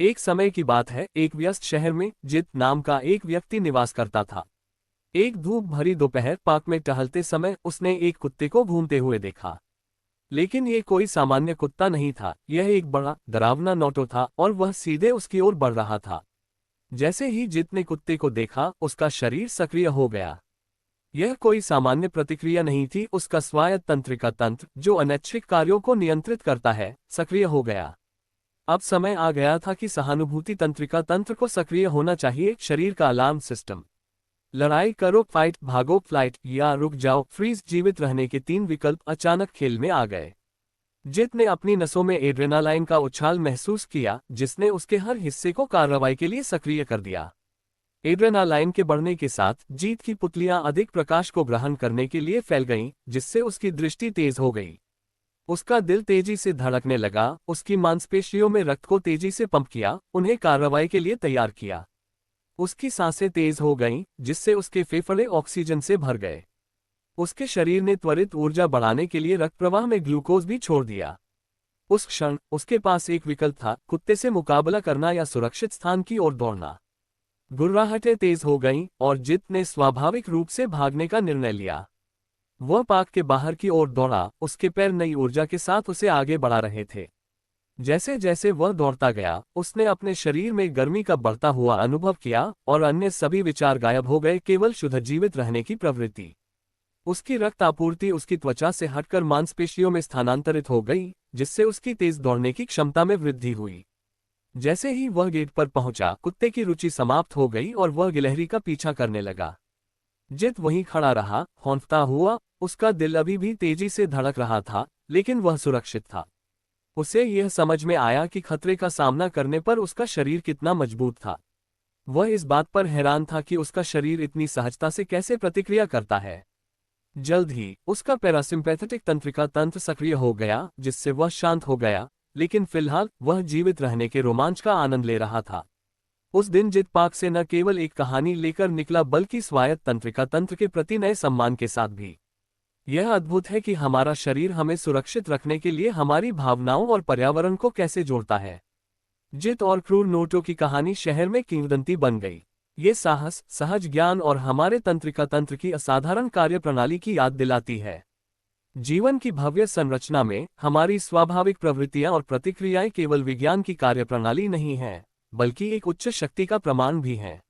एक समय की बात है, एक व्यस्त शहर में जित नाम का एक व्यक्ति निवास करता था। एक धूप भरी दोपहर पार्क में टहलते समय उसने एक कुत्ते को घूमते हुए देखा। लेकिन ये कोई सामान्य कुत्ता नहीं था, यह एक बड़ा डरावना नोटो था और वह सीधे उसकी ओर बढ़ रहा था। जैसे ही जित ने कुत्ते को देखा, उसका शरीर सक्रिय हो गया। यह कोई सामान्य प्रतिक्रिया नहीं थी, उसका स्वायत्त तंत्रिका तंत्र, जो अनैच्छिक कार्यों को नियंत्रित करता है, सक्रिय हो गया। अब समय आ गया था कि सहानुभूति तंत्रिका तंत्र को सक्रिय होना चाहिए, शरीर का अलार्म सिस्टम। लड़ाई करो, फाइट, भागो, फ्लाइट, या रुक जाओ, फ्रीज, जीवित रहने के तीन विकल्प अचानक खेल में आ गए। जित ने अपनी नसों में एड्रेनालाइन का उछाल महसूस किया, जिसने उसके हर हिस्से को कार्रवाई के लिए सक्रिय कर दिया। एड्रेनालाइन के बढ़ने के साथ जीत की पुतलियां अधिक प्रकाश को ग्रहण करने के लिए फैल गईं, जिससे उसकी दृष्टि तेज हो गई। उसका दिल तेजी से धड़कने लगा, उसकी मांसपेशियों में रक्त को तेजी से पंप किया, उन्हें कार्रवाई के लिए तैयार किया। उसकी सांसें तेज हो गईं, जिससे उसके फेफड़े ऑक्सीजन से भर गए। उसके शरीर ने त्वरित ऊर्जा बढ़ाने के लिए रक्त प्रवाह में ग्लूकोज भी छोड़ दिया। उस क्षण उसके पास एक विकल्प था, कुत्ते से मुकाबला करना या सुरक्षित स्थान की ओर दौड़ना। गुर्राहटें तेज हो गईं और जित ने स्वाभाविक रूप से भागने का निर्णय लिया। वह पार्क के बाहर की ओर दौड़ा, उसके पैर नई ऊर्जा के साथ उसे आगे बढ़ा रहे थे। जैसे जैसे वह दौड़ता गया, उसने अपने शरीर में गर्मी का बढ़ता हुआ अनुभव किया और अन्य सभी विचार गायब हो गए, केवल शुद्ध जीवित रहने की प्रवृत्ति। उसकी रक्त आपूर्ति उसकी त्वचा से हटकर मांसपेशियों में स्थानांतरित हो गई, जिससे उसकी तेज दौड़ने की क्षमता में वृद्धि हुई। जैसे ही वह गेट पर पहुंचा, कुत्ते की रुचि समाप्त हो गई और वह गिलहरी का पीछा करने लगा। जित वहीं खड़ा रहा, हौंकता हुआ, उसका दिल अभी भी तेजी से धड़क रहा था, लेकिन वह सुरक्षित था। उसे यह समझ में आया कि खतरे का सामना करने पर उसका शरीर कितना मजबूत था। वह इस बात पर हैरान था कि उसका शरीर इतनी सहजता से कैसे प्रतिक्रिया करता है। जल्द ही उसका पैरासिम्पैथेटिक तंत्रिका तंत्र सक्रिय हो गया, जिससे वह शांत हो गया, लेकिन फिलहाल वह जीवित रहने के रोमांच का आनंद ले रहा था। उस दिन जित पार्क से न केवल एक कहानी लेकर निकला, बल्कि स्वायत्त तंत्रिका तंत्र के प्रति नए सम्मान के साथ भी। यह अद्भुत है कि हमारा शरीर हमें सुरक्षित रखने के लिए हमारी भावनाओं और पर्यावरण को कैसे जोड़ता है। जित और क्रूर नोटो की कहानी शहर में किंवदंती बन गई। ये साहस, सहज ज्ञान और हमारे तंत्रिका तंत्र की असाधारण कार्यप्रणाली की याद दिलाती है। जीवन की भव्य संरचना में हमारी स्वाभाविक प्रवृत्तियां और प्रतिक्रियाएं केवल विज्ञान की कार्यप्रणाली नहीं हैं, बल्कि एक उच्च शक्ति का प्रमाण भी हैं।